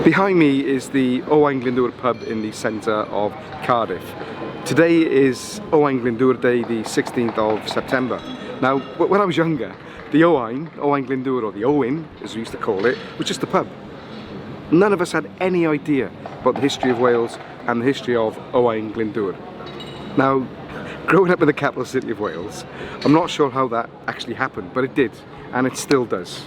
Behind me is the Owain Glyndŵr pub in the centre of Cardiff. Today is Owain Glyndŵr Day, the 16th of September. Now, when I was younger, the Owain Glyndŵr, or the Owain, as we used to call it, was just a pub. None of us had any idea about the history of Wales and the history of Owain Glyndŵr. Now, growing up in the capital city of Wales, I'm not sure how that actually happened, but it did, and it still does.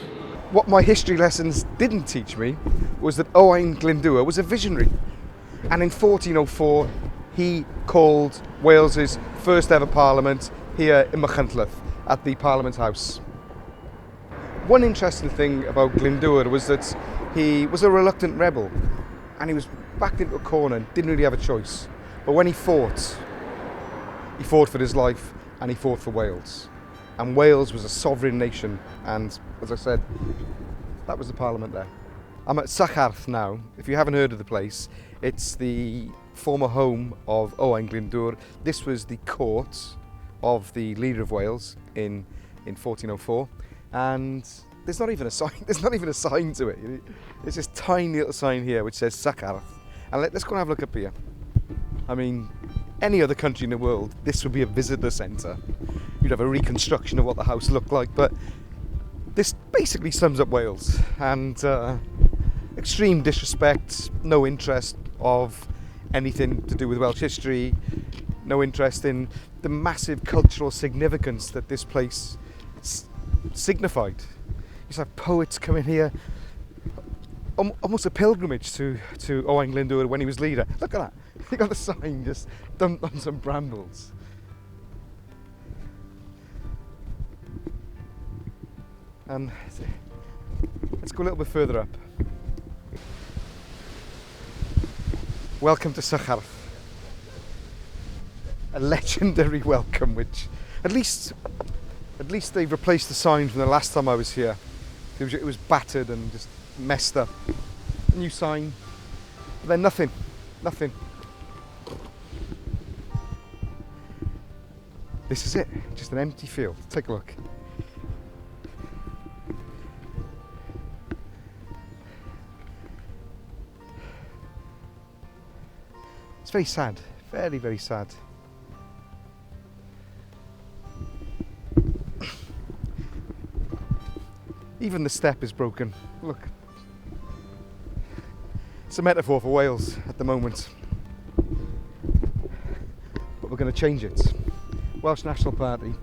What my history lessons didn't teach me was that Owain Glyndŵr was a visionary, and in 1404 he called Wales's first ever parliament here in Machynlleth at the Parliament House. One interesting thing about Glyndŵr was that he was a reluctant rebel, and he was backed into a corner and didn't really have a choice. But when he fought for his life, and he fought for Wales. And Wales was a sovereign nation, and as I said, that was the parliament there. I'm at Sycharth now. If you haven't heard of the place, it's the former home of Owain Glyndŵr. This was the court of the leader of Wales in 1404, and there's not even a sign. There's not even a sign to it. It's this tiny little sign here which says Sycharth. And let's go and have a look up here. I mean, any other country in the world, this would be a visitor centre. You'd have a reconstruction of what the house looked like, but this basically sums up Wales. And extreme disrespect, no interest of anything to do with Welsh history, no interest in the massive cultural significance that this place signified. You used to have poets coming here, almost a pilgrimage to Owain Glyndŵr when he was leader. Look at that. You got the sign just dumped on some brambles. And let's go a little bit further up. Welcome to Sycharth. A legendary welcome, which at least they've replaced the sign from the last time I was here. It was battered and just messed up. New sign, but then nothing. This is it, just an empty field. Take a look. It's very sad, very, very sad. Even the step is broken. Look. It's a metaphor for Wales at the moment. But we're going to change it. Welsh National Party,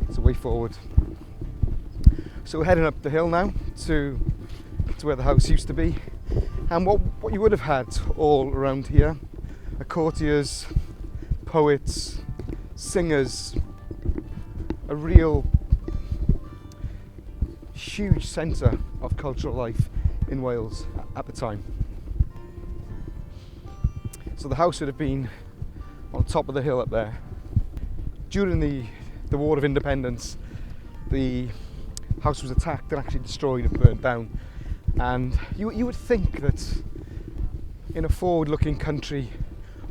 it's a way forward. So we're heading up the hill now to where the house used to be. And what you would have had all around here are courtiers, poets, singers, a real huge centre of cultural life in Wales at the time. So the house would have been on top of the hill up there. During the War of Independence, the house was attacked and actually destroyed and burnt down. And you would think that in a forward-looking country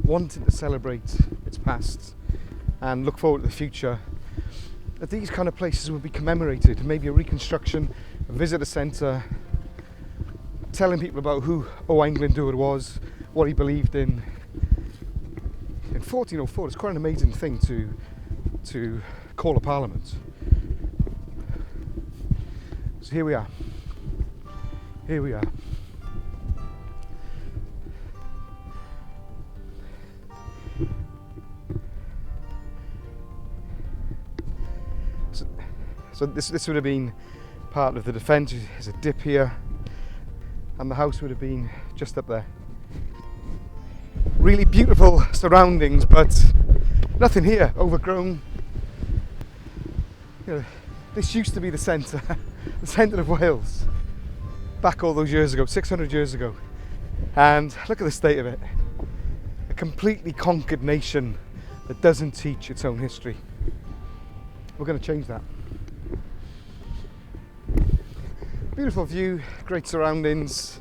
wanting to celebrate its past and look forward to the future, that these kind of places would be commemorated, maybe a reconstruction, a visitor centre, telling people about who Owain Glyndŵr was, what he believed in. In 1404, it's quite an amazing thing to call a parliament. So here we are. So this would have been part of the defence. There's a dip here, and the house would have been just up there. Really beautiful surroundings, but nothing here, overgrown. You know, this used to be the centre of Wales, back all those years ago, 600 years ago. And look at the state of it. A completely conquered nation that doesn't teach its own history. We're going to change that. Beautiful view, great surroundings.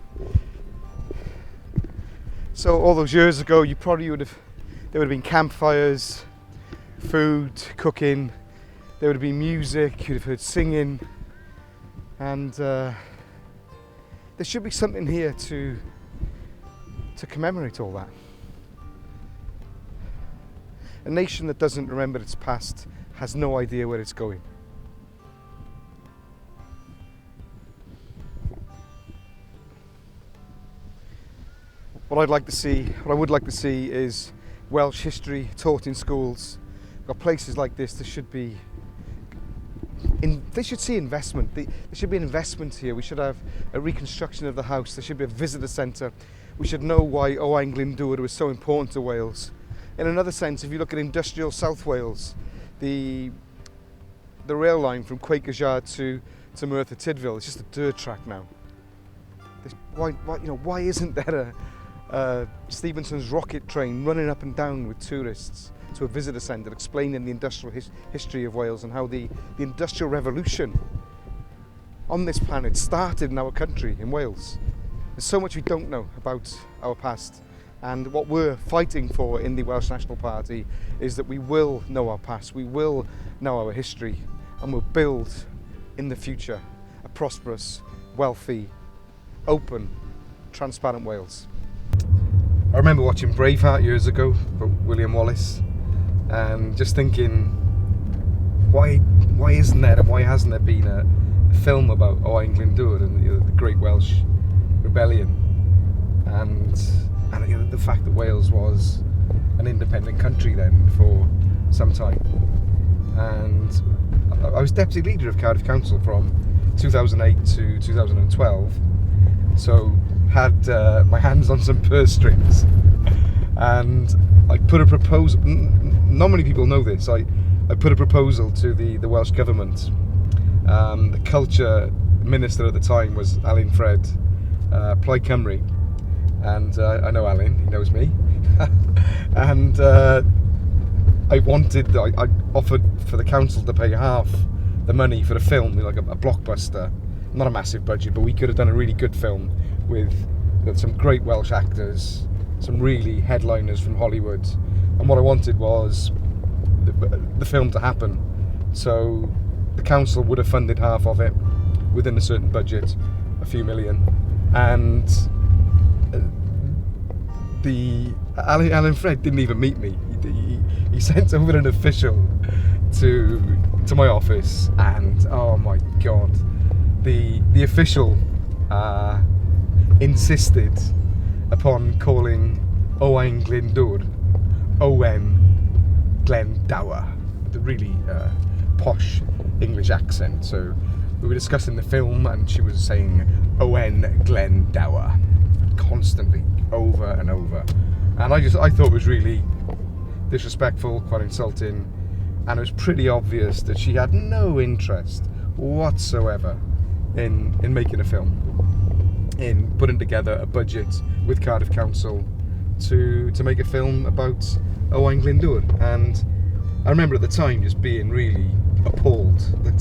So all those years ago, there would have been campfires, food, cooking, there would have been music, you'd have heard singing, and there should be something here to to commemorate all that. A nation that doesn't remember its past has no idea where it's going. What I would like to see is Welsh history taught in schools. We've got places like this, they should see investment. There should be an investment here. We should have a reconstruction of the house. There should be a visitor centre. We should know why Owain Glyndŵr was so important to Wales. In another sense, if you look at industrial South Wales, the rail line from Quakers Yard to Merthyr Tydfil is just a dirt track now. Why isn't there a Stevenson's rocket train running up and down with tourists to a visitor centre explaining the industrial history of Wales and how the industrial revolution on this planet started in our country, in Wales. There's so much we don't know about our past, and what we're fighting for in the Welsh National Party is that we will know our past, we will know our history, and we'll build in the future a prosperous, wealthy, open, transparent Wales. I remember watching Braveheart years ago about William Wallace and just thinking, why isn't there and why hasn't there been a film about Owain Glyndŵr and the Great Welsh Rebellion and the fact that Wales was an independent country then for some time. And I was deputy leader of Cardiff Council from 2008 to 2012, so had my hands on some purse strings, and I put a proposal. Not many people know this. I put a proposal to the Welsh Government. The culture minister at the time was Alan Fred, Plaid Cymru, and I know Alan, he knows me. And I offered for the council to pay half the money for a film, like a blockbuster, not a massive budget, but we could have done a really good film with some great Welsh actors, some really headliners from Hollywood, and what I wanted was the film to happen. So the council would have funded half of it within a certain budget, a few million, and Alan Fred didn't even meet me. He sent over an official to my office, and oh my god, the official insisted upon calling Owain Glyndŵr Owen Glendower, with a really posh English accent. So we were discussing the film and she was saying Owen Glendower constantly, over and over, and I thought it was really disrespectful, quite insulting, and it was pretty obvious that she had no interest whatsoever in making a film, in putting together a budget with Cardiff Council to make a film about Owain Glyndŵr. And I remember at the time just being really appalled that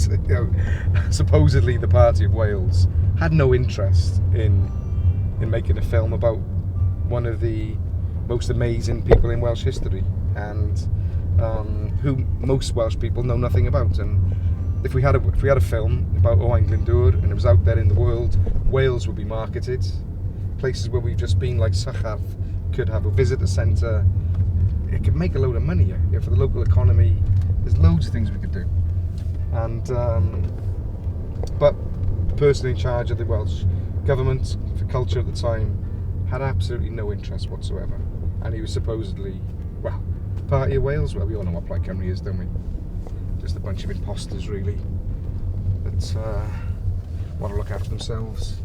supposedly the Party of Wales had no interest in making a film about one of the most amazing people in Welsh history, and who most Welsh people know nothing about. And if we had a film about Owain Glyndŵr and it was out there in the world, Wales would be marketed. Places where we've just been, like Sycharth, could have a visitor centre. It could make a load of money for the local economy. There's loads of things we could do. And but the person in charge of the Welsh Government for culture at the time had absolutely no interest whatsoever, and he was supposedly, well, Party of Wales. Well, we all know what Plaid Cymru is, don't we? Just a bunch of imposters, really, that want to look after themselves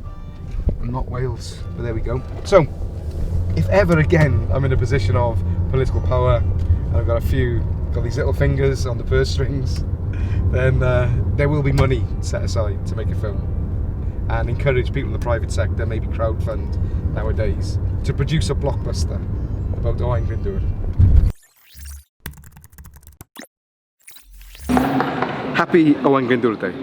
and not Wales. But there we go. So, if ever again I'm in a position of political power and I've got these little fingers on the purse strings, then there will be money set aside to make a film, and encourage people in the private sector, maybe crowdfund nowadays, to produce a blockbuster about Owain Glyndŵr. Happy Owain Glyndŵr Day.